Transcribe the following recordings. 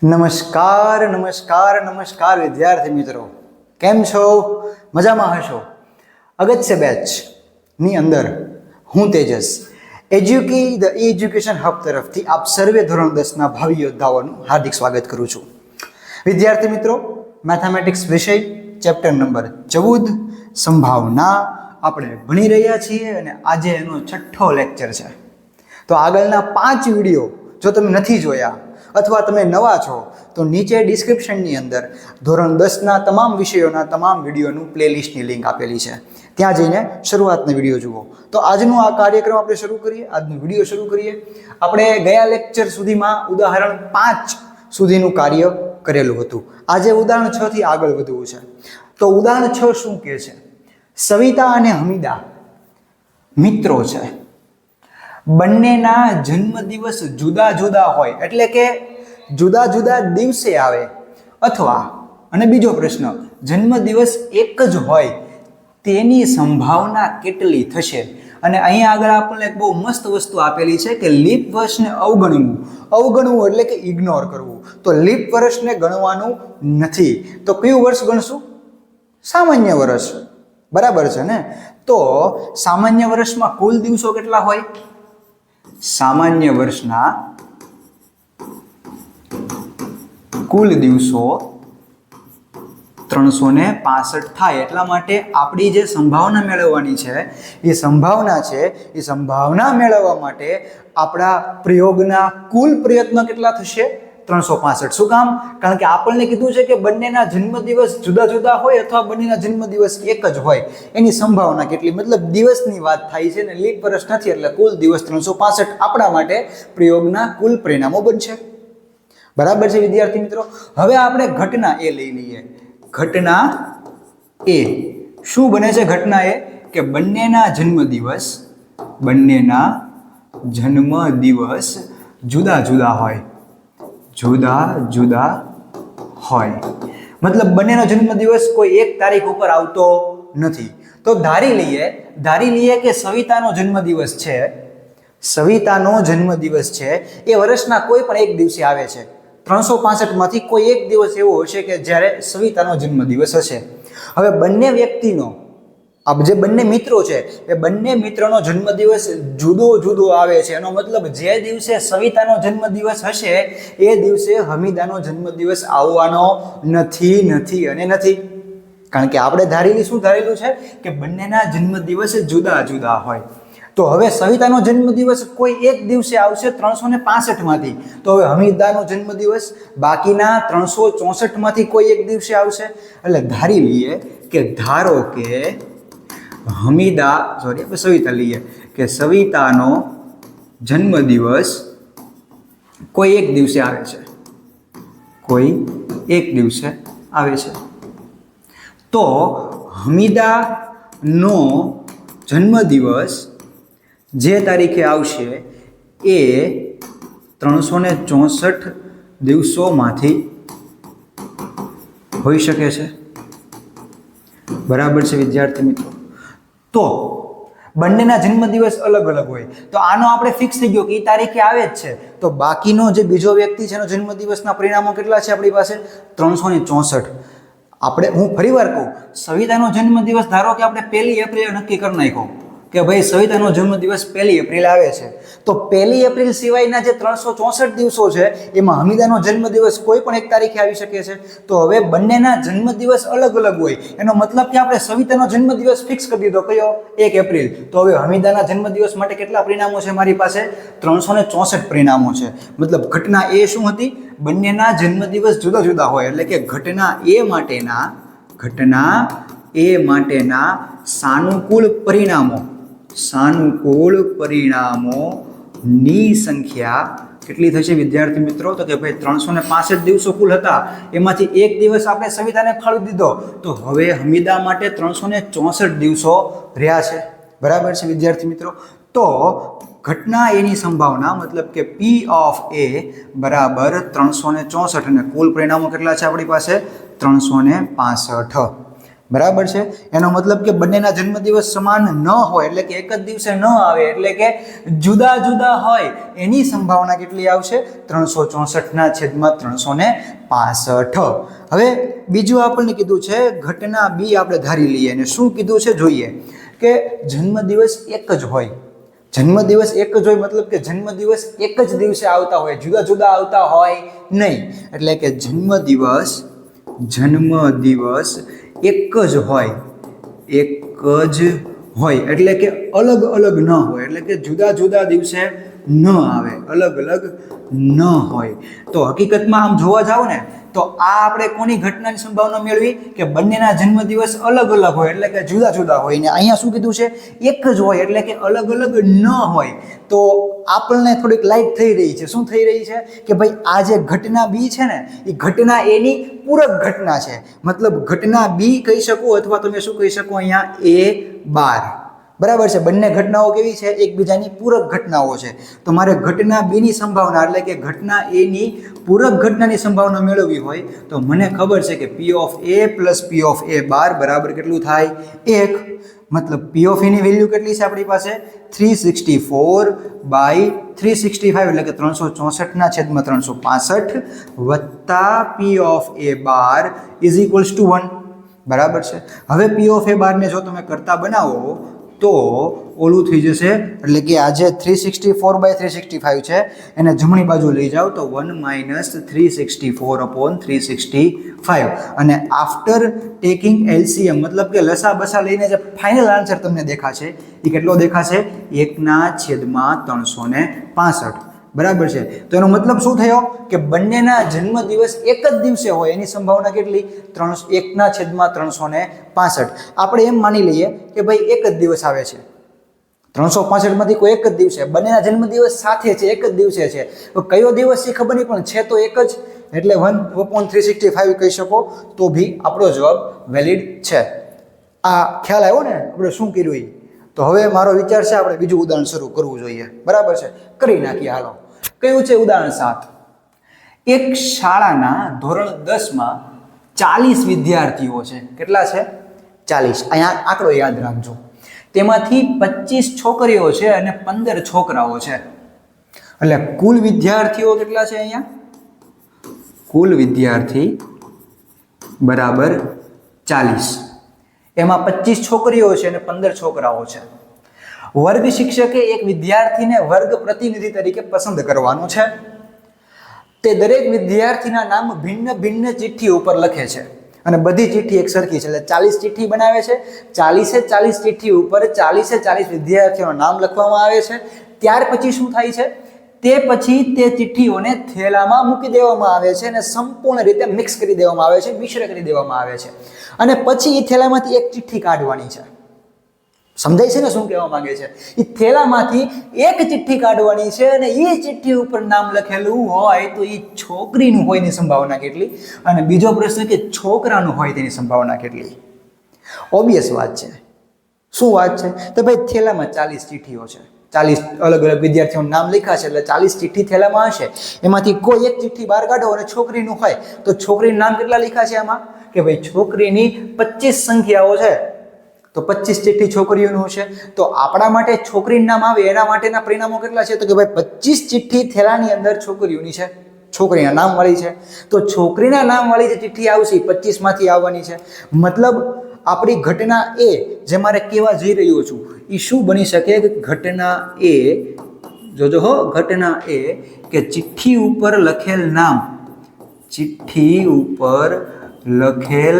નમસ્કાર નમસ્કાર નમસ્કાર વિદ્યાર્થી મિત્રો, કેમ છો? મજામાં હશો? અગત્ય બેચની અંદર હું તેજસ એજ્યુકી ધ એજ્યુકેશન હબ તરફથી આપ સર્વે ધોરણ 10ના ભાવિ યોદ્ધાઓનું હાર્દિક સ્વાગત કરું છું. વિદ્યાર્થી મિત્રો, મેથેમેટિક્સ વિષય ચેપ્ટર નંબર 14 સંભાવના આપણે ભણી રહ્યા છીએ અને આજે એનો 6થો લેક્ચર છે. તો આગળના 5 વિડીયો જો તમે નથી જોયા અથવા તમે નવા છો તો નીચે ડિસ્ક્રિપ્શનની અંદર ધોરણ 10ના તમામ વિષયોના તમામ વિડીયોનું પ્લેલિસ્ટની લિંક આપેલી છે, ત્યાં જઈને શરૂઆતનો વિડીયો જુઓ. તો આજનો આ કાર્યક્રમ આપણે શરૂ કરીએ, આજનો વિડીયો શરૂ કરીએ. આપણે ગયા લેક્ચર સુધીમાં ઉદાહરણ 5 સુધીનું કાર્ય કરેલું હતું. આજે ઉદાહરણ 6 થી આગળ વધવું છે. તો ઉદાહરણ 6 શું કહે છે? સવિતા અને હમીદા મિત્રો છે, બંનેના જન્મદિવસ જુદા જુદા હોય, એટલે કે જુદા જુદા દિવસે આવે, અથવા અને બીજો પ્રશ્ન, જન્મદિવસ એક જ હોય તેની સંભાવના કેટલી થશે? અને અહીંયા આગળ આપણને એક બહુ મસ્ત વસ્તુ આપેલી છે કે લીપ વર્ષને અવગણવું. અવગણવું એટલે કે ઇગ્નોર કરવું. તો લીપ વર્ષને ગણવાનું નથી, તો કયું વર્ષ ગણશું? સામાન્ય વર્ષ. બરાબર છે ને? તો સામાન્ય વર્ષમાં કુલ દિવસો કેટલા હોય? સામાન્ય વર્ષના કુલ દિવસો 365 થાય. એટલા માટે આપણી જે સંભાવના મેળવવાની છે એ સંભાવના મેળવવા માટે આપણા પ્રયોગના કુલ પ્રયત્ન કેટલા થશે? 365. શું કામ? કારણ કે આપણને કીધું છે કે બંનેના જન્મદિવસ જુદા જુદા હોય અથવા બંનેના જન્મદિવસ એક જ હોય, એની સંભાવના કેટલી? મતલબ દિવસની વાત થાય છે ને, લીપ વર્ષ નથી, એટલે કુલ દિવસ 365 આપણા માટે પ્રયોગના કુલ પરિણામો બનશે. બરાબર છે વિદ્યાર્થી મિત્રો? હવે આપણે ઘટના એ લઈ લઈએ. ઘટના એ શું બને છે? ઘટના એ કે બંનેના જન્મદિવસ જુદા જુદા હોય. મતલબ બંનેનો જન્મદિવસ કોઈ એક તારીખ ઉપર આવતો નથી. તો ધારી લઈએ કે સવિતાનો જન્મદિવસ છે એ વર્ષના કોઈ પણ એક દિવસે આવે છે. 365 માંથી કોઈ એક દિવસ એવો હશે કે જ્યારે સવિતાનો જન્મદિવસ હશે. હવે બંને વ્યક્તિનો, જે બંને મિત્રો છે એ બંને મિત્રોનો જન્મદિવસ જુદો આવે છે. એનો મતલબ જે દિવસે સવિતાનો જન્મદિવસ હશે એ દિવસે હમીદાનો જન્મદિવસ આવવાનો નથી. કારણ કે આપણે શું ધારેલું છે કે બંનેના જન્મદિવસ જુદા જુદા હોય. તો હવે સવિતાનો જન્મદિવસ કોઈ એક દિવસે આવશે 365 માંથી. તો હવે હમીદાનો જન્મદિવસ બાકીના 364 માંથી કોઈ એક દિવસે આવશે. એટલે ધારી લઈએ કે સવિતા લઈએ કે સવિતાનો જન્મદિવસ કોઈ એક દિવસે આવે છે. તો હમીદાનો જન્મદિવસ જે તારીખે આવશે એ 364 દિવસોમાંથી હોઈ શકે છે. બરાબર છે વિદ્યાર્થી મિત્રો? તો બંનેના જન્મદિવસ અલગ હોય તો આનો આપણે ફિક્સ થઈ ગયો કે એ તારીખે આવે જ છે. તો બાકીનો જે બીજો વ્યક્તિ છે એનો જન્મદિવસના પરિણામો કેટલા છે આપણી પાસે? 364. હું ફરીવાર કહું, સવિતાનો જન્મદિવસ ધારો કે આપણે 1 એપ્રિલ નક્કી કરી નાખ્યો કે ભાઈ સવિતાનો જન્મદિવસ 1 એપ્રિલ આવે છે. તો 1 એપ્રિલ સિવાયના જે 364 દિવસો છે એમાં હમીદાનો જન્મદિવસ કોઈ પણ એક તારીખે આવી શકે છે. તો હવે બંનેના જન્મદિવસ અલગ હોય, એનો મતલબ કે આપણે સવિતાનો જન્મદિવસ ફિક્સ કરી દીધો. કયો? 1 એપ્રિલ. તો હવે હમીદાના જન્મદિવસ માટે કેટલા પરિણામો છે મારી પાસે? 364 પરિણામો છે. મતલબ ઘટના એ શું હતી? બંનેના જન્મદિવસ જુદા જુદા હોય, એટલે કે ઘટના એ માટેના સાનુકૂળ પરિણામોની સંખ્યા કેટલી થશે વિદ્યાર્થી મિત્રો? તો કે ભાઈ 365 દિવસો કુલ હતા, એમાંથી એક દિવસ આપણે સવિતાને ફાળવી દીધો, તો હવે હમીદા માટે 364 દિવસો રહ્યા છે. બરાબર છે વિદ્યાર્થી મિત્રો? તો ઘટના એની સંભાવના, મતલબ કે P ઓફ A બરાબર 364 અને કુલ પરિણામો કેટલા છે આપણી પાસે? 365. બરાબર છે. એનો મતલબ કે બંનેના જન્મદિવસ સમાન ન હોય એટલે કે એક જ દિવસે ન આવે એટલે કે જુદા જુદા હોય એની સંભાવના કેટલી આવશે? 364/365. હવે બીજું આપણને કીધું છે ઘટના બી આપણે ધારી લઈએ અને શું કીધું છે જોઈએ કે જન્મદિવસ એક જ હોય. જન્મદિવસ એક જ હોય મતલબ કે જન્મદિવસ એક જ દિવસે આવતા હોય, જુદા જુદા આવતા હોય નહીં. એટલે કે જન્મદિવસ એક જ હોય, એક જ હોય એટલે કે અલગ અલગ ન હોય એટલે કે જુદા જુદા દિવસે ન આવે, અલગ અલગ ન હોય. તો હકીકતમાં આમ જોવા જાવ ને તો આ આપણે કોની ઘટનાની સંભાવના મેળવી કે બંનેના જન્મદિવસ અલગ અલગ હોય એટલે કે જુદા જુદા હોય ને અહીંયા શું કીધું છે એક જ હોય એટલે કે અલગ અલગ ન હોય. તો આપણને થોડીક લાઈટ થઈ રહી છે. શું થઈ રહી છે કે ભાઈ આ જે ઘટના બી છે ને એ ઘટના એની પૂરક ઘટના છે. મતલબ ઘટના બી કહી શકો અથવા તમે શું કહી શકો અહીંયા A12. બરાબર છે. બંને ઘટનાઓ કેવી છે? એકબીજાની પૂરક ઘટનાઓ છે. તો મારે ઘટના બી ની સંભાવના એટલે કે ઘટના એ ની પૂરક ઘટનાની સંભાવના મેળવવી હોય તો મને ખબર છે કે P of A plus P of A12 બરાબર કેટલું થાય? 1. મતલબ P of A ની વેલ્યુ કેટલી છે આપણી પાસે? 364/365 એટલે કે 364/365 વત્તા P of A12 is equals to 1. બરાબર છે. હવે P of A12 ને જો તમે કરતા બનાવો તો ઓલું થઈ જશે એટલે કે આ જે 364/365 છે એને જમણી બાજુ લઈ જાઓ તો 1 - 364/365 અને આફ્ટર ટેકિંગ LCM મતલબ કે લસા બસા લઈને જે ફાઇનલ આન્સર તમને દેખાશે એ કેટલો દેખાશે? 1/365. બરાબર છે. તો એનો મતલબ શું થયો કે બંનેના જન્મદિવસ એક જ દિવસે હોય એની સંભાવના કેટલી? 1/365. આપણે એમ માની લઈએ કે ભાઈ એક જ દિવસ આવે છે 365 માંથી કોઈ એક જ દિવસે બંનેના જન્મદિવસ સાથે છે, એક જ દિવસે છે. તો કયો દિવસ છે ખબર નહીં પણ છે તો એક જ એટલે 1/365 કહી શકો તો ભી આપણો જવાબ વેલિડ છે. આ ખ્યાલ આવ્યો ને આપણે શું કર્યું એ? તો હવે મારો વિચાર છે આપણે બીજું ઉદાહરણ શરૂ કરવું જોઈએ. બરાબર છે. કરી નાખીએ. હાલો. કયું છે ઉદાહરણ 7? એક શાળાના ધોરણ 10માં 40 વિદ્યાર્થીઓ છે. કેટલા છે? 40. અહીંયા આંકડો યાદ રાખજો. તેમાંથી 25 છોકરીઓ છે અને 15 છોકરાઓ છે. એટલે કુલ વિદ્યાર્થીઓ કેટલા છે અહીંયા? કુલ વિદ્યાર્થી બરાબર 40. એમાં 25 છોકરીઓ છે અને 15 છોકરાઓ છે. વર્ગ શિક્ષકે એક વિદ્યાર્થીને વર્ગ પ્રતિનિધિ તરીકે પસંદ કરવાનો છે. તે દરેક વિદ્યાર્થીના નામ ભિન્ન ભિન્ન ચિઠ્ઠી ઉપર લખે છે અને બધી ચિઠ્ઠી એક સરખી છે એટલે 40 ચિઠ્ઠી બનાવે છે. 40 ચિઠ્ઠી ઉપર 40 વિદ્યાર્થીઓના નામ લખવામાં આવે છે. ત્યાર પછી શું થાય છે? તે પછી તે ચિઠ્ઠીઓને થેલામાં મૂકી દેવામાં આવે છે અને સંપૂર્ણ રીતે મિક્સ કરી દેવામાં આવે છે, મિશ્ર કરી દેવામાં આવે છે અને પછી એ થેલામાંથી એક ચિઠ્ઠી કાઢવાની છે. સમજાય છે ને શું કહેવા માંગે છે? એ થેલામાંથી એક ચિઠ્ઠી કાઢવાની છે અને એ ચિઠ્ઠી ઉપર નામ લખેલું હોય તો એ છોકરીનું હોય એની સંભાવના કેટલી? અને બીજો પ્રશ્ન કે છોકરાનું હોય તેની સંભાવના કેટલી? ઓબ્વિયસ વાત છે. શું વાત છે? તો ભાઈ થેલામાં 40 ચિઠ્ઠીઓ છે, 40 અલગ અલગ વિદ્યાર્થીઓનું નામ લખ્યા છે એટલે 40 ચિઠ્ઠી થેલામાં હશે. એમાંથી કોઈ એક ચિઠ્ઠી બહાર કાઢો અને છોકરીનું હોય તો છોકરીનું નામ કેટલા લખ્યા છે આમાં? કે ભાઈ છોકરીની 25 સંખ્યાઓ છે તો 25 ચિઠ્ઠી છોકરીઓનું હશે. તો આપણા માટે છોકરીનું નામ આવે એના માટેના પરિણામો કેટલા છે? તો કે ભાઈ 25 ચિઠ્ઠી થેલાની અંદર છોકરીઓની છે, છોકરીના નામ વાળી છે. તો છોકરીના નામ વાળી જે ચિઠ્ઠી આવશે 25 માંથી આવવાની છે. મતલબ આપણી ઘટના એ જે મારે કહેવા જઈ રહ્યો છું એ શું બની શકે કે ઘટના એ જોજો હો, ઘટના એ કે ચિઠ્ઠી ઉપર લખેલ નામ, ચિઠ્ઠી ઉપર લખેલ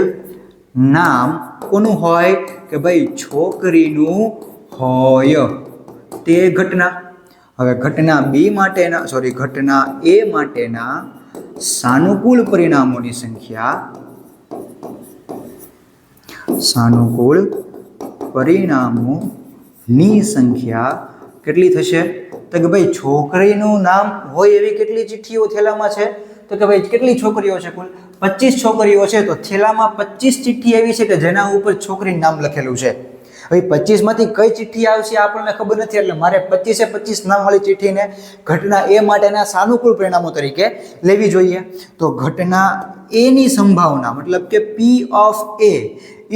નામ કોનું હોય? કે ભાઈ છોકરીનું હોય તે ઘટના. હવે ઘટના બી માટેના ઘટના એ માટેના સાનુકૂળ પરિણામોની સંખ્યા, સાનુકૂળ પરિણામોની સંખ્યા કેટલી થશે? તો કે ભાઈ છોકરીનું નામ હોય એવી કેટલી ચિઠ્ઠીઓ થેલામાં છે? તો કે ભાઈ કેટલી છોકરીઓ છે? કુલ 25 છોકરીઓ છે. તો થેલામાં 25 ચિઠ્ઠી એવી છે કે જેના ઉપર છોકરીનું નામ લખેલું છે. હવે 25 માંથી કઈ ચિઠ્ઠી આવશે આપણને ખબર નથી એટલે મારે 25 નામવાળી ચિઠ્ઠીને ઘટના એ માટેના સાનુકૂળ પરિણામો તરીકે લેવી જોઈએ. તો ઘટના એ ની સંભાવના મતલબ કે P of A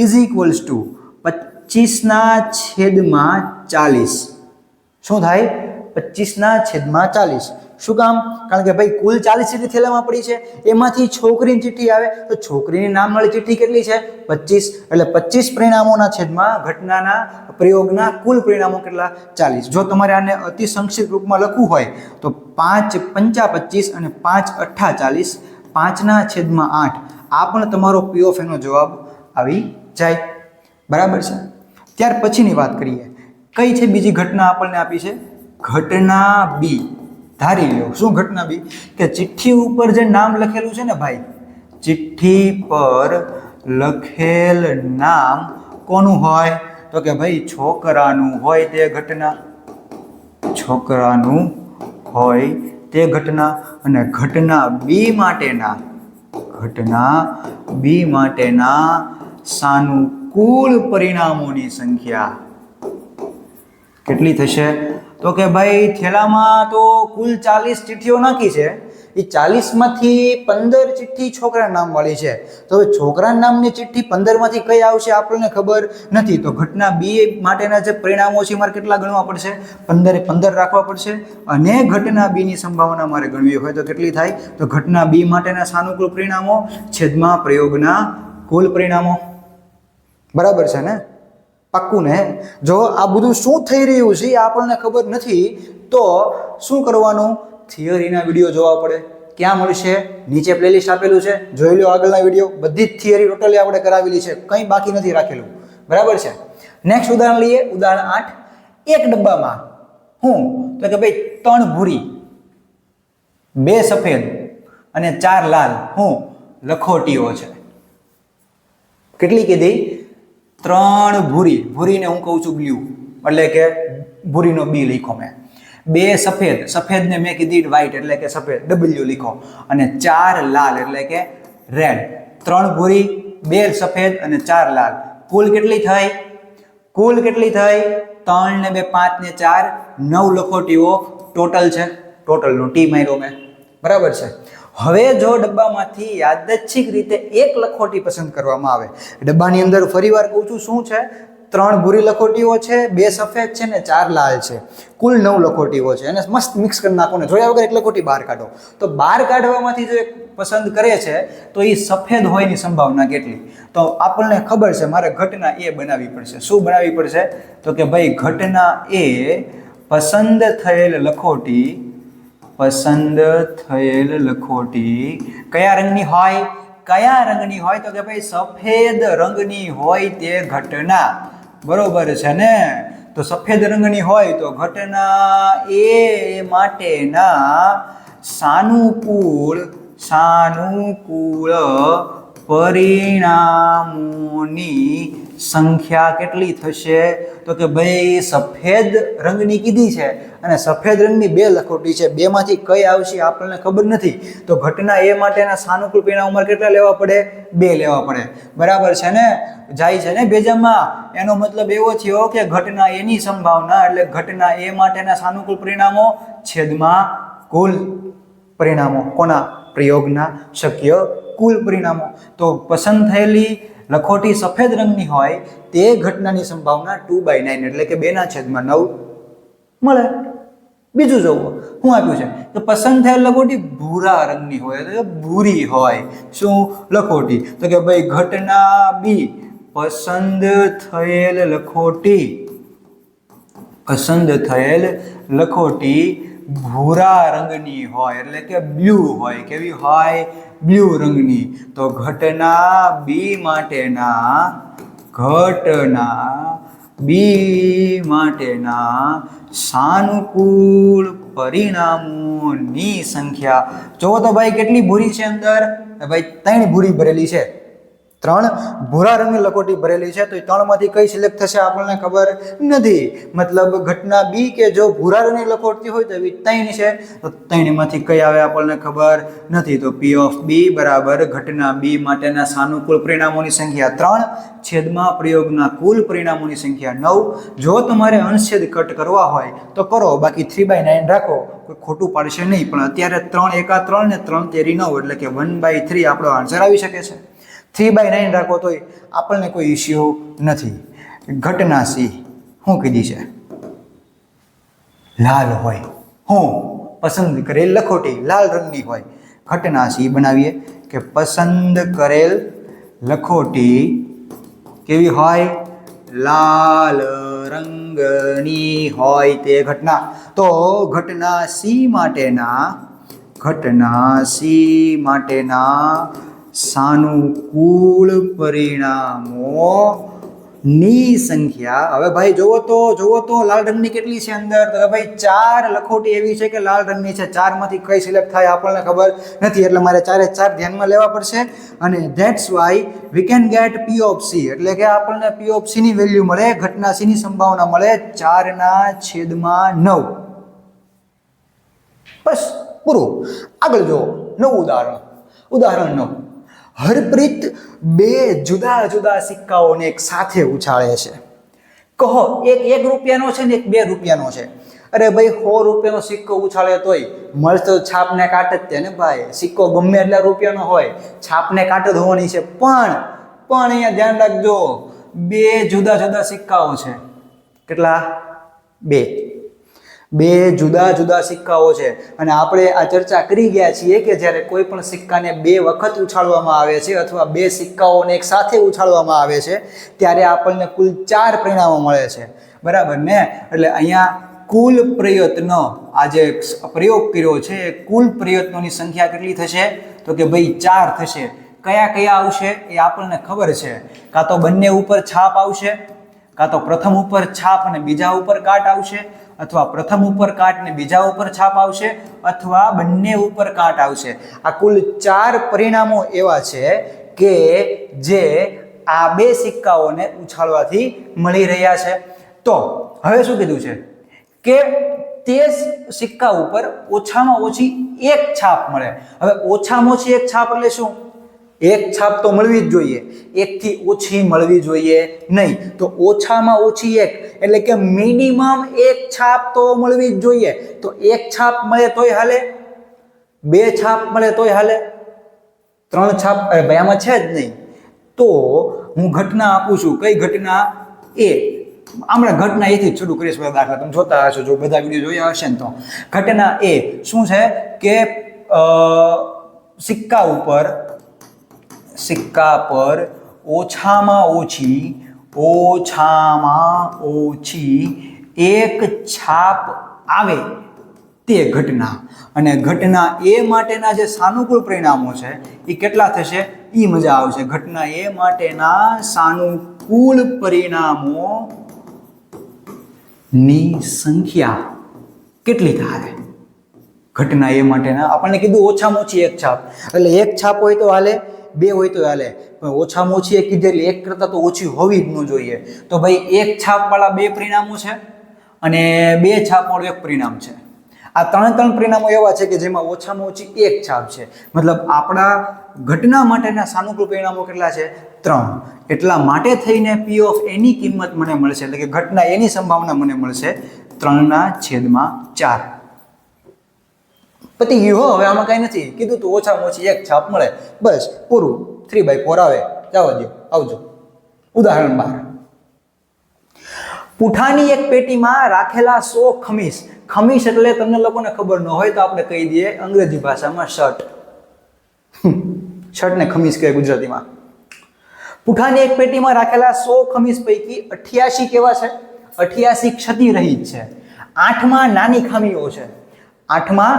is equals to 25/40. શું થાય? 25/40. શું કામ? કારણ કે ભાઈ કુલ 40 ચિઠ્ઠી થેલામાં પડી છે, એમાંથી છોકરીની ચિઠ્ઠી આવે તો છોકરીની નામ વાળી ચિઠ્ઠી કેટલી છે? 25. એટલે 25 પરિણામોના છેદમાં ઘટનાના પ્રયોગના કુલ પરિણામો કેટલા? 40. જો તમારે આને અતિ સંક્ષિપ્ત રૂપમાં લખવું હોય તો 5 × 5 = 25 અને 5 × 8 = 40. 5/8 આ પણ તમારો P of A નો જવાબ આવી જાય. બરાબર છે. ત્યાર પછીની વાત કરીએ. કઈ છે બીજી ઘટના આપણને આપી છે? ઘટના બી. ધારી લો. શું ઘટના બી? કે ચિઠ્ઠી ઉપર જે નામ લખેલું છે ને ભાઈ, ચિઠ્ઠી પર લખેલ નામ કોનું હોય? તો કે ભાઈ છોકરાનું હોય તે ઘટના. છોકરાનું હોય તે ઘટના. અને ઘટના બી માટેના સાનુકૂળ પરિણામોની સંખ્યા કેટલી થશે? તો કે ભાઈ થેલામાં તો કુલ 40 ચિઠ્ઠીઓ નાખી છે, એ 40માંથી 15 ચિઠ્ઠી છોકરા નામવાળી છે. તો હવે છોકરાના નામની ચિઠ્ઠી 15માંથી કઈ આવશે આપણને ખબર નથી. તો ઘટના બી માટેના જે પરિણામો છે મારે કેટલા ગણવા પડશે? 15 રાખવા પડશે. અને ઘટના બી ની સંભાવના મારે ગણવી હોય તો કેટલી થાય? તો ઘટના બી માટેના સાનુકૂળ પરિણામો છેદમાં પ્રયોગના કુલ પરિણામો. બરાબર છે ને? પાક્કું ને? જો આ બધું શું થઈ રહ્યું છે એ આપણને ખબર નથી તો શું કરવાનું? થિયરીના વિડીયો જોવા પડે. ક્યાં મળશે? નીચે પ્લેલિસ્ટ આપેલું છે, જોઈ લો આગળના વિડીયો. બધી જ થિયરી ટોટલી આપણે કરાવેલી છે, કંઈ બાકી નથી રાખેલું. બરાબર છે. નેક્સ્ટ ઉદાહરણ લઈએ. ઉદાહરણ 8. એક ડબ્બામાં હું તો કે ભાઈ 3 ભૂરી, 2 સફેદ અને 4 લાલ લખોટીઓ છે. કેટલી કીધી? 3 ભૂરી. ભૂરીને હું કહું છું બ્લુ, એટલે કે ભૂરીનો બી લીખો મેં. 2 સફેદ, સફેદને મેં કીધી વ્હાઈટ એટલે કે સફેદ, ડબલ્યુ લીખો. અને 4 લાલ એટલે કે રેડ. 3 ભૂરી, 2 સફેદ અને 4 લાલ. કુલ કેટલી થઈ? 3 ને 2 5 ને 4 9 લખોટીઓ ટોટલ છે. ટોટલનો ટી માર્યો મેં. બરાબર છે. હવે જો ડબ્બામાંથી યાદચ્છિક રીતે એક લખોટી પસંદ કરવામાં આવે. ડબ્બાની અંદર ફરીવાર કહું છું શું છે? 3 ભૂરી લખોટીઓ છે, 2 સફેદ છે ને 4 લાલ છે. કુલ 9 લખોટીઓ છે. અને મસ્ત મિક્સ કરી નાખો ને જોયા વગર એક લખોટી બહાર કાઢો. તો બહાર કાઢવામાંથી જો એક પસંદ કરે છે તો એ સફેદ હોયની સંભાવના કેટલી? તો આપણને ખબર છે મારે ઘટના એ બનાવવી પડશે. શું બનાવવી પડશે? તો કે ભાઈ ઘટના એ પસંદ થયેલ લખોટી કયા રંગની હોય? તો કે ભાઈ સફેદ રંગની હોય તે ઘટના. બરોબર છે ને? તો સફેદ રંગની હોય તો ઘટના એ માટેના સાનુકૂળ પરિણામોની સંખ્યા કેટલી થશે? તો કે ભાઈ સફેદ રંગની કીધી છે અને સફેદ રંગની 2 લખોટી છે, 2 માંથી કઈ આવશે આપણને ખબર નથી. તો ઘટના એ માટેના સાનુકૂળ પરિણામો મારે કેટલા લેવા પડે? 2 લેવા પડે. બરાબર છે ને? જાય છે ને બેજામાં? એનો મતલબ એવો થયો કે ઘટના એની સંભાવના એટલે ઘટના એ માટેના સાનુકૂળ પરિણામો છેદમાં કુલ પરિણામો. કોના? પ્રયોગના શક્ય કુલ પરિણામો. તો પસંદ થયેલી લખોટી સફેદ રંગની હોય તે ઘટનાની સંભાવના 2/9 એટલે કે 2/9 મળે. બીજું જોવો શું આપ્યું છે કે પસંદ થયેલ લખોટી ભૂરા રંગની હોય એટલે ભૂરી હોય. શું લખોટી? તો કે ભાઈ ઘટના બી પસંદ થયેલ લખોટી ભૂરા રંગની હોય એટલે કે બ્લુ હોય. કેવી હોય? બ્લુ રંગની. તો ઘટના બી માટેના સાનુકૂળ પરિણામોની સંખ્યા જોવો તો ભાઈ કેટલી ભૂરી છે અંદર? ભાઈ 3 ભૂરી ભરેલી છે, 3 ભૂરા રંગની લખોટી ભરેલી છે. તો 3 માંથી કઈ સિલેક્ટ થશે આપણને ખબર નથી. મતલબ ઘટના બી કે જો ભૂરા રંગની લખોટી હોય તો 3 છે, તો 3 માંથી કઈ આવે આપણને ખબર નથી. તો P of B બરાબર ઘટના બી માટેના સાનુકૂળ પરિણામોની સંખ્યા 3 છેદમાં પ્રયોગના કુલ પરિણામોની સંખ્યા 9. જો તમારે અંશછેદ કટ કરવા હોય તો કરો, બાકી 3/9 રાખો, કોઈ ખોટું પાડશે નહીં. પણ અત્યારે 3 એકા 3 ને 3 તેરી 9 એટલે કે 1/3 આપણો આન્સર આવી શકે છે. 3/9 રાખો તોય આપણને કોઈ ઇસ્યુ નથી. ઘટના સી શું કીધી છે? લાલ હોય. હું પસંદ કરેલ લખોટી લાલ રંગની હોય. ઘટના સી બનાવીએ કે પસંદ કરેલ લખોટી કેવી હોય? લાલ રંગની હોય તે ઘટના. તો ઘટના સી માટેના સાનુકૂળ પરિણામોની સંખ્યા. હવે ભાઈ જોવો તો લાલ રંગની કેટલી છે અંદર? તો ભાઈ 4 લખોટી એવી છે કે લાલ રંગની છે. 4 માંથી કઈ સિલેક્ટ થાય આપણને ખબર નથી, એટલે મારે 4 ધ્યાનમાં લેવા પડશે. અને that's why we can get P of C, એટલે કે આપણને P of C ની વેલ્યુ મળે, ઘટના C ની સંભાવના મળે 4/9. બસ પૂરું. આગળ જો નવું ઉદાહરણ 9. હરપ્રીત 2 જુદા જુદા સિક્કાઓને એક સાથે ઉછાળે છે. કહો એક 1 રૂપિયાનો છે ને એક 2 રૂપિયાનો છે. અરે ભાઈ 100 રૂપિયાનો સિક્કો ઉછાળે તોય મળતો છાપને કાટ જ છે ને ભાઈ. સિક્કો ગમે એટલા રૂપિયાનો હોય, છાપને કાટ જ હોવાની છે. પણ અહીંયા ધ્યાન રાખજો, 2 જુદા જુદા સિક્કાઓ છે. કેટલા? 2 જુદા જુદા સિક્કાઓ છે. અને આપણે આ ચર્ચા કરી ગયા છીએ કે જ્યારે કોઈ પણ સિક્કાને 2 વખત ઉછાળવામાં આવે છે અથવા 2 સિક્કાઓને એક સાથે ઉછાળવામાં આવે છે ત્યારે આપણને કુલ 4 પરિણામો મળે છે. બરાબર ને? એટલે અહીંયા કુલ પ્રયત્નો, આ જે પ્રયોગ કર્યો છે કુલ પ્રયત્નોની સંખ્યા કેટલી થશે? તો કે ભાઈ 4 થશે. કયા આવશે એ આપણને ખબર છે. કાં તો બંને ઉપર છાપ આવશે, કાં તો પ્રથમ ઉપર છાપ અને બીજા ઉપર કાટ આવશે, અથવા પ્રથમ ઉપર કાટ ને બીજા ઉપર છાપ આવશે, અથવા બંને ઉપર કાટ આવશે. આ કુલ 4 પરિણામો એવા છે કે જે આ 2 સિક્કાઓને ઉછાળવાથી મળી રહ્યા છે. તો હવે શું કીધું છે કે તે સિક્કા ઉપર ઓછામાં ઓછી 1 છાપ મળે. હવે ઓછામાં ઓછી 1 છાપ એટલે શું? 1 છાપ તો મળવી જ જોઈએ, 1 થી ઓછી મળવી જોઈએ નહીં. તો ઓછામાં ઓછી 1 એટલે કે મિનિમમ 1 છાપ તો મળવી જ જોઈએ. તો 1 છાપ મળે તોય હાલે, 2 છાપ મળે તોય હાલે, 3 છાપ ભાઈ આમાં છે જ નહીં. તો હું ઘટના આપું છું. કઈ ઘટના? એ. હમણાં ઘટના એથી જ શરૂ કરીશ. દાખલા તમે જોતા હશો, જો બધા વિડીયો જોયા હશે ને તો. ઘટના એ શું છે કે સિક્કા પર ઓછામાં ઓછી 1 છાપ આવે તે ઘટના. અને ઘટના એ માટેના જે સાનુકૂળ પરિણામો છે એ કેટલા થશે? એ મજા આવશે. ઘટના એ માટેના સાનુકૂળ પરિણામોની સંખ્યા કેટલી થાય? ઘટના એ માટેના આપણને કીધું ઓછામાં ઓછી 1 છાપ, એટલે 1 છાપ હોય તો હાલે, 2 હોય તો હાલે, પણ ઓછામાં ઓછી 1 કીધે એટલે 1 કરતાં તો ઓછી હોવી જ ન જોઈએ. તો ભાઈ 1 છાપવાળા 2 પરિણામો છે અને 2 છાપવાળું 1 પરિણામ છે. આ 3 પરિણામો એવા છે કે જેમાં ઓછામાં ઓછી 1 છાપ છે. મતલબ આપણા ઘટના માટેના સાનુકૂળ પરિણામો કેટલા છે? 3. એટલા માટે થઈને P of A ની કિંમત મને મળશે, એટલે કે ઘટના એની સંભાવના મને મળશે 3/4. પતી ગયું. હવે આમાં કઈ નથી કીધું, તો ઓછામાં ઓછી 1 છાપ મળે, બસ પૂરું. 3/4 આવે. જવા દો, આવજો. ઉદાહરણ 12. પૂઠાની એક પેટીમાં રાખેલા 100 ખમીસ. ખમીસ એટલે તમને લોકોને ખબર ન હોય તો આપણે કહી દઈએ અંગ્રેજી ભાષામાં શર્ટ. શર્ટને ખમીસ કહે ગુજરાતીમાં. પૂઠાની એક પેટીમાં રાખેલા 100 ખમીસ પૈકી 88 કેવા છે? 88 ક્ષતિરહિત છે. 8માં નાની ખામીઓ છે. 8માં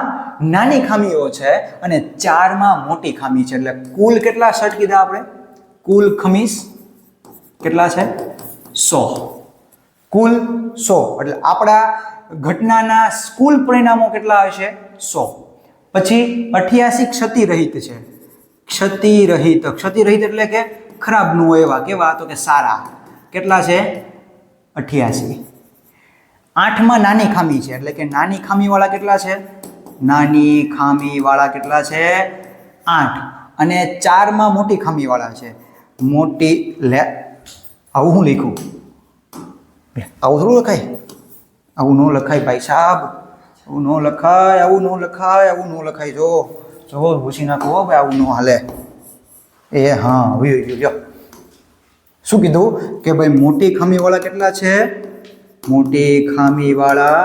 નાની ખામીઓ છે અને 4માં મોટી ખામી છે. એટલે કુલ કેટલા શર્ટ કીધા આપણે? કુલ ખમીસ કેટલા છે? 100. કુલ 100. એટલે આપણા ઘટનાના કુલ પરિણામો કેટલા હશે? 100. પછી 88 ક્ષતિરહિત છે. ક્ષતિરહિત એટલે કે ખરાબ ન હોય એવા. કેવા? તો કે સારા. કેટલા છે? 88. 8માં નાની ખામી છે, એટલે કે નાની ખામીવાળા કેટલા છે? નાની ખામીવાળા કેટલા છે? 8. અને 4માં મોટી ખામીવાળા છે. મોટી લે આવું હું લખ્યું? આવું થોડું લખાય? આવું ન લખાય ભાઈ સાહેબ, આવું ન લખાય. જો પૂછી નાખો ભાઈ, આવું ન હાલે. એ હા યો શું કીધું કે ભાઈ મોટી ખામીવાળા કેટલા છે? મોટી ખામીવાળા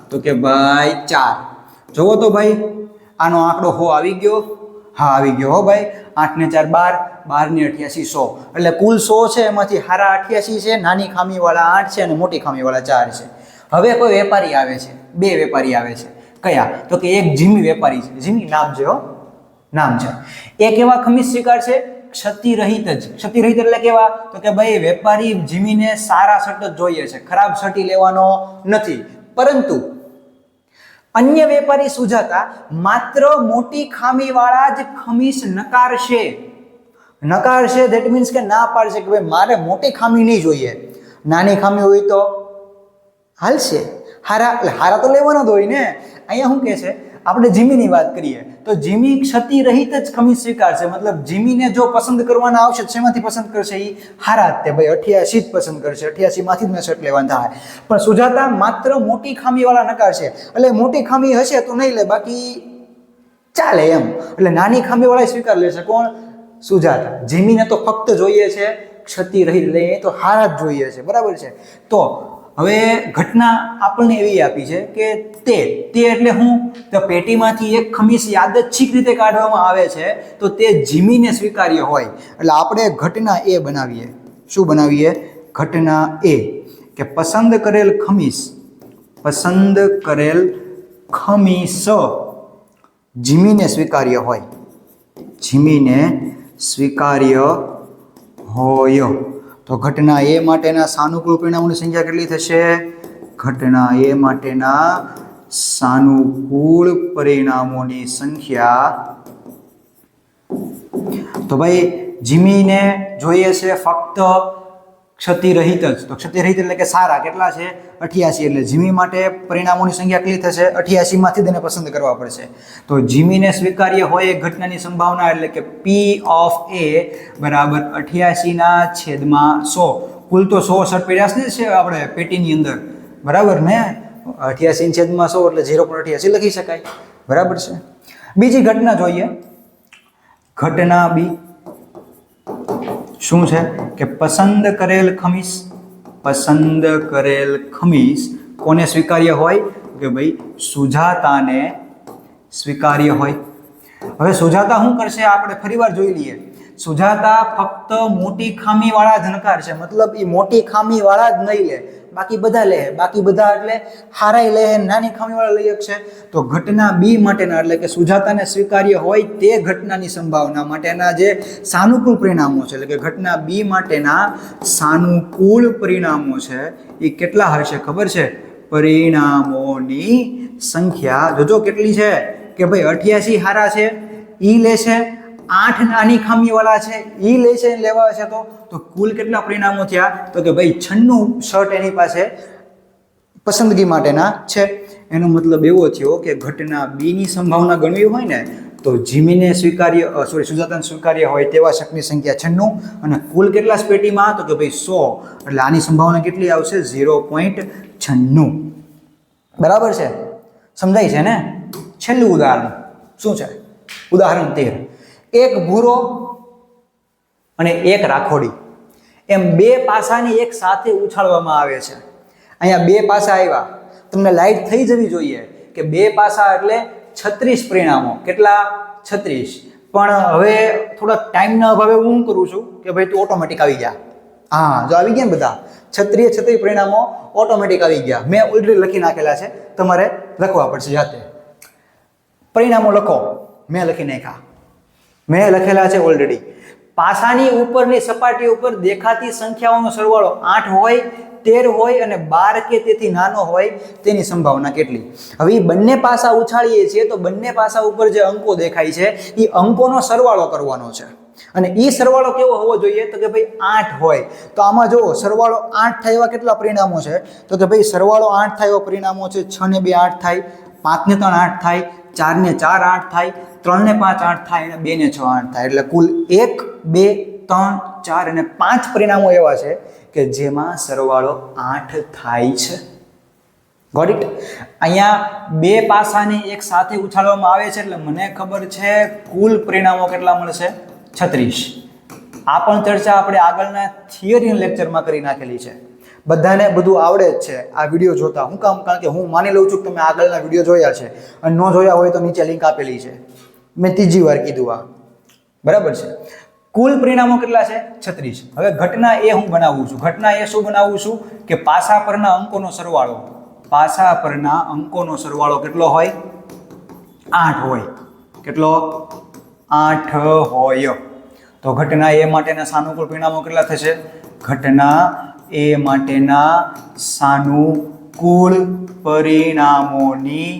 તો કે ભાઈ 4. જોવો તો ભાઈ આનો આંકડો હો આવી ગયો? હા આવી ગયો હો ભાઈ. 8 ને 4 12, 12 ને 88 100. એટલે કુલ 100 છે, એમાંથી હારા 88 છે, નાની ખામીવાળા 8 છે અને મોટી ખામીવાળા 4 છે. હવે કોઈ વેપારી આવે છે, 2 વેપારી આવે છે. કયા? તો કે એક જીમી વેપારી છે. જીમી નામ છે, હો નામ છે. એક એવા ખમીસ સ્વીકારશે ક્ષતિરહિત જ. ક્ષતિરહિત એટલે કેવા? તો કે ભાઈ વેપારી જીમીને સારા શર્ટ જ જોઈએ છે, ખરાબ શર્ટી લેવાનો નથી. પરંતુ અન્ય વેપારી સુજાતા માત્ર મોટી ખામીવાળા જ ખમીસ નકારશે. નકારશે ધેટ મીન્સ કે ના પાડશે કે ભાઈ મારે મોટી ખામી નહીં જોઈએ, નાની ખામી હોય તો હાલશે. હારા એટલે હારા તો લેવાનો જ હોય ને. અહીંયા શું કહે છે? આપણે જીમીની વાત કરીએ તો જીમી ક્ષતિરહિત જ ખમીસ સ્વીકારશે. મતલબ જીમીને જો પસંદ કરવાના આવશે શેમાંથી પસંદ કરશે? એ હારા જ તે ભાઈ 88 જ પસંદ કરશે. 88 માંથી જ મેં શર્ટ લેવાનું થાય. પણ સુજાતા માત્ર મોટી ખામીવાળા નકારશે. એટલે મોટી ખામી હશે તો નહીં લે, બાકી ચાલે એમ. એટલે નાની ખામીવાળા સ્વીકાર લેશે. કોણ? સુજાતા. જીમીને તો ફક્ત જોઈએ છે ક્ષતિરહિત, એટલે એ તો હારા જ જોઈએ છે. બરાબર છે. તો હવે ઘટના આપણને એવી આપી છે કે તે એટલે હું? તો પેટીમાંથી એક ખમીસ યાદચ્છિક રીતે કાઢવામાં આવે છે તો તે જીમીને સ્વીકાર્ય હોય. એટલે આપણે ઘટના એ બનાવીએ. શું બનાવીએ? ઘટના એ કે પસંદ કરેલ ખમીસ જીમીને સ્વીકાર્ય હોય. જીમીને સ્વીકાર્ય હોય તો ઘટના એ માટેના સાનુકૂળ પરિણામોની સંખ્યા કેટલી થશે? ઘટના એ માટેના સાનુકૂળ પરિણામોની સંખ્યા, તો ભાઈ જીમીને જોઈએ છે ફક્ત ક્ષતિરહિત જ. તો ક્ષતિરહિત એટલે કે સારા કેટલા છે? 88. એટલે જીમી માટે પરિણામોની સંખ્યા કેટલી થશે? 88 માંથી તેને પસંદ કરવા પડશે. તો જીમીને સ્વીકાર્ય હોય એ ઘટનાની સંભાવના એટલે કે P ઓફ A બરાબર 88/100. કુલ તો 100 શર્ટ પડ્યા ને છે આપણે પેટીની અંદર, બરાબર ને? 88/100 એટલે 0.88 લખી શકાય. બરાબર છે. બીજી ઘટના જોઈએ. ઘટના બી શું છે કે પસંદ કરેલ ખમીસ કોને સ્વીકાર્ય હોય? કે ભાઈ સુજાતાને સ્વીકાર્ય હોય. હવે સુજાતા શું કરશે? આપણે ફરીવાર જોઈ લઈએ. સુજાતા ફક્ત મોટી ખામીવાળા જ નકારશે. મતલબ એ મોટી ખામીવાળા જ નહીં લે, બાકી બધા લે. બાકી બધા એટલે હારાય લે, નાની ખામીવાળા લઈ શકશે. તો ઘટના બી માટેના એટલે કે સુજાતાને સ્વીકાર્ય હોય તે ઘટનાની સંભાવના માટેના જે સાનુકૂળ પરિણામો છે, એટલે કે ઘટના બી માટેના સાનુકૂળ પરિણામો છે એ કેટલા હશે? ખબર છે? પરિણામોની સંખ્યા જોજો કેટલી છે કે ભાઈ 88 હારા છે, ઈ લેશે. 8 નાની ખામીવાળા છે, ઈ લેશે લેવા હશે તો કુલ કેટલા પરિણામો થયા? તો કે ભાઈ 96 શર્ટ એની પાસે પસંદગી માટેના છે. એનો મતલબ એવો થયો કે ઘટના બી ની સંભાવના ગણવી હોય ને તો જીમીને સુજાતાને સ્વીકાર્ય હોય તેવા શર્ટની સંખ્યા 96 અને કુલ કેટલા પેટીમાં? તો કે ભાઈ 100. એટલે આની સંભાવના કેટલી આવશે? 0.96. બરાબર છે? સમજાય છે ને? છેલ્લું ઉદાહરણ શું છે? ઉદાહરણ 13. એક ભૂરો અને એક રાખોડી એમ 2 પાસાની એક સાથે ઉછાળવામાં આવે છે. અહીંયા 2 પાસા આવ્યા, તમને લાઈટ થઈ જવી જોઈએ કે 2 પાસા એટલે 36 પરિણામો. કેટલા? 36. પણ હવે થોડા ટાઈમના અભાવે હું કરું છું કે ભાઈ તું ઓટોમેટિક આવી જા. હા, જો આવી ગયા ને બધા 36 પરિણામો ઓટોમેટિક આવી ગયા. મેં ઓલરેડી લખી નાખેલા છે, તમારે લખવા પડશે જાતે. પરિણામો લખો. મેં લખી નાખ્યા, મેં લખેલા છે ઓલરેડી. પાસાની ઉપરની સપાટી ઉપર દેખાતી સંખ્યાઓનો સરવાળો 8 હોય, 13 હોય અને 12 કે તેથી નાનો હોય તેની સંભાવના કેટલી? હવે બંને પાસા ઉછાળીએ છીએ તો બંને પાસા ઉપર જે અંકો દેખાય છે એ અંકોનો સરવાળો કરવાનો છે. અને એ સરવાળો કેવો હોવો જોઈએ? તો કે ભાઈ 8 હોય. તો આમાં જો સરવાળો 8 થાય એવા કેટલા પરિણામો છે? તો કે ભાઈ સરવાળો 8 થાય એવા પરિણામો છે. 6 ને 2 8 થાય, 5 ને 3 8 થાય, 4 ને 4 8 થાય, 3 ને 5 8 થાય અને 2 ને 6 8 થાય. એટલે કુલ 1 2 3 4 અને 5 પરિણામો એવા છે કે જેમાં સરવાળો 8 થાય છે. Got it? અહીંયા 2 પાસાને એક સાથે ઉછાળવામાં આવે છે એટલે મને ખબર છે કુલ પરિણામો કેટલા મળશે? 36. આ પણ ચર્ચા આપણે આગળના થિયરી લેક્ચરમાં કરી નાખેલી છે. બધાને બધું આવડે જ છે આ વિડીયો જોતા. હું કામ? કારણ કે હું માની લઉં છું કે તમે આગળના વિડીયો જોયા છે, અને ન જોયા હોય તો નીચે લિંક આપેલી છે. મેં ત્રીજી વાર કીધું આ, બરાબર છે. કુલ પરિણામો કેટલા છે? 36. હવે ઘટના એ હું બનાવું છું. ઘટના એ શું બનાવું છું કે પાસા પરના અંકોનો સરવાળો. પાસા પરના અંકોનો સરવાળો કેટલો હોય? 8 હોય. કેટલો? 8 હોય. તો ઘટના એ માટેના સાનુકૂળ પરિણામો કેટલા થશે? ઘટના એ માટેના સાનુકૂળ પરિણામોની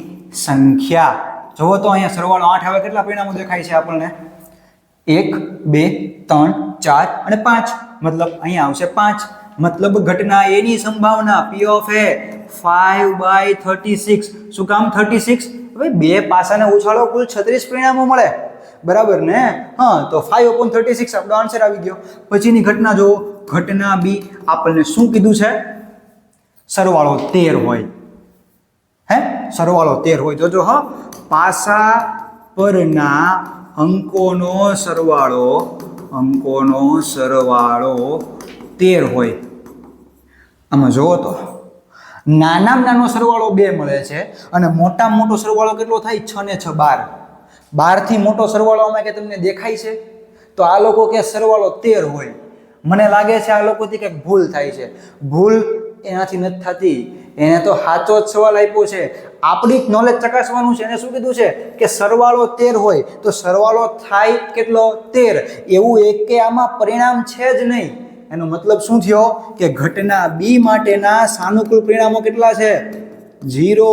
સંખ્યા. જુઓ તો અહીંયા સરવાળો 8 આવે, કેટલા પરિણામો દેખાય છે આપણને? 1 2 3 4 અને 5. મતલબ અહીંયા આવશે 5. મતલબ ઘટના એની સંભાવના P of A 5/36. શું કામ 36? હવે બે પાસાને ઉછાળો, કુલ 36 પરિણામો મળે, બરાબર ને? હા, તો 5/36 આપણો આન્સર આવી ગયો. પછીની ઘટના જુઓ, ઘટના બી. આપણને શું કીધું છે? સરવાળો 13 હોય. હે, સરવાળો 13 હોય. જોજો હા, પાસા પરના અંકોનો સરવાળો 13 હોય. આમાં જુઓ તો નાનામાં નાનો સરવાળો 2 મળે છે, અને મોટામાં મોટો સરવાળો કેટલો થાય? 6 ને 6 12. 12 થી મોટો સરવાળો આમાં કે તમને દેખાય છે? તો આ લોકો કે સરવાળો 13 હોય. મને લાગે છે આ લોકોથી કંઈક ભૂલ થાય છે. ભૂલ એનાથી નથી થતી, એને તો સાચો જ સવાલ આપ્યો છે. આપણી નોલેજ ચકાસવાનું છે. એને શું કીધું છે કે સરવાળો 13 હોય, તો સરવાળો થાય કેટલો? 13. એવું એક કે આમાં પરિણામ છે જ નહીં. એનો મતલબ શું થયો કે ઘટના બી માટેના સાનુકૂળ પરિણામો કેટલા છે? 0.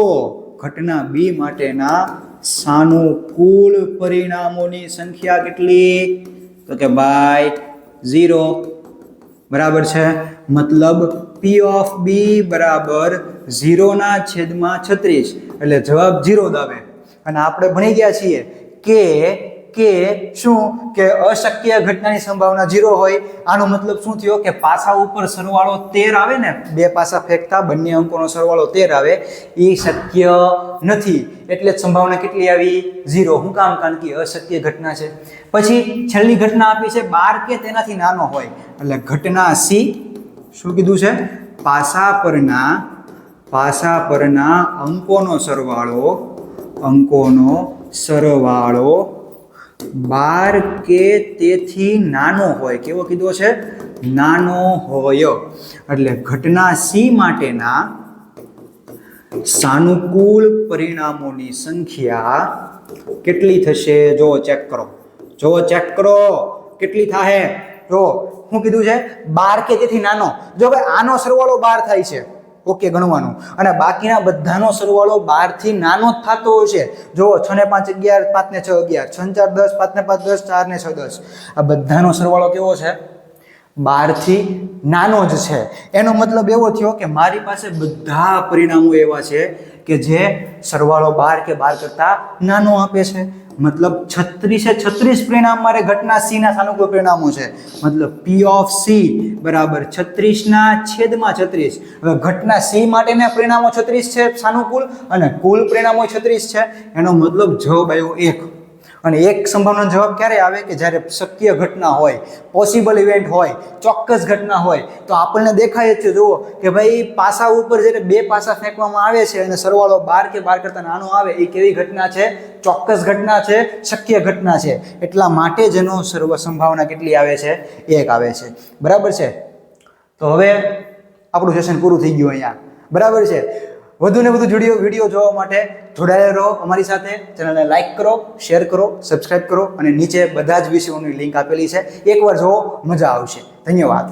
ઘટના બી માટેના સાનુકૂળ પરિણામોની સંખ્યા કેટલી? તો કે ભાઈ 0. બરાબર છે. મતલબ P of B બરાબર 0/36. એટલે જવાબ 0 જ આવે. અને આપણે ભણી ગયા છીએ કે શું કે અશક્ય ઘટનાની સંભાવના 0 હોય. આનો મતલબ શું થયો કે પાસા ઉપર સરવાળો 13 આવે ને, બે પાસા ફેંકતા બંને અંકોનો સરવાળો 13 આવે, એ શક્ય નથી. એટલે જ સંભાવના કેટલી આવી? 0. શું કામ? કારણ કે અશક્ય ઘટના છે. પછી છેલ્લી ઘટના આપી છે 12 કે તેનાથી નાનો હોય. એટલે ઘટના સી શું કીધું છે? પાસા પરના અંકોનો સરવાળો 12 કે તેથી નાનો હોય. કેવો કીધો છે? નાનો હોય. એટલે ઘટના સી માટેના સાનુકૂળ પરિણામોની સંખ્યા કેટલી થશે? જો ચેક કરો કેટલી થાય. જો શું કીધું છે? 12 કે તેથી નાનો. જો ભાઈ આનો સરવાળો 12 થાય છે, ઓકે, ગણવાનું, અને બાકીના બધાનો સરવાળો 12 થી નાનો જ થતો હોય છે. જો 6 ને 5 11, 5 ને 6 11, 6 ને 4 10, 5 ને 5 10, 4 ને 6 10. આ બધાનો સરવાળો કેવો છે? 12 થી નાનો જ છે. એનો મતલબ એવો થયો કે મારી પાસે બધા પરિણામો એવા છે કે જે સરવાળો 12 કે 12 કરતા નાનો આપે છે. મતલબ 36 પરિણામ મારે ઘટના સી ના સાનુકૂળ પરિણામો છે. મતલબ P of C બરાબર 36/36. હવે ઘટના સી માટેના પરિણામો 36 છે સાનુકૂળ, અને કુલ પરિણામો 36 છે. એનો મતલબ જવાબ આવ્યો 1. અને એક સંભાવનાનો જવાબ ક્યારે આવે? કે જ્યારે શક્ય ઘટના હોય, પોસિબલ ઇવેન્ટ હોય, ચોક્કસ ઘટના હોય. તો આપણને દેખાય જ છે. જુઓ કે ભાઈ પાસા ઉપર જ્યારે બે પાસા ફેંકવામાં આવે છે અને સરવાળો 12 કે 12 કરતા નાનો આવે, એ કેવી ઘટના છે? ચોક્કસ ઘટના છે, શક્ય ઘટના છે. એટલા માટે જ એનો સંભાવના કેટલી આવે છે? 1 આવે છે. બરાબર છે. તો હવે આપણું સેશન પૂરું થઈ ગયું અહીંયા. બરાબર છે. વધુ ને વધુ વિડીયો જોવા માટે જોડાયેલા રહો અમારી સાથે. ચેનલને લાઈક કરો, શેર કરો, સબસ્ક્રાઇબ કરો, અને નીચે બધા જ વિષયોની લિંક આપેલી છે. એકવાર જોવો, મજા આવશે. ધન્યવાદ.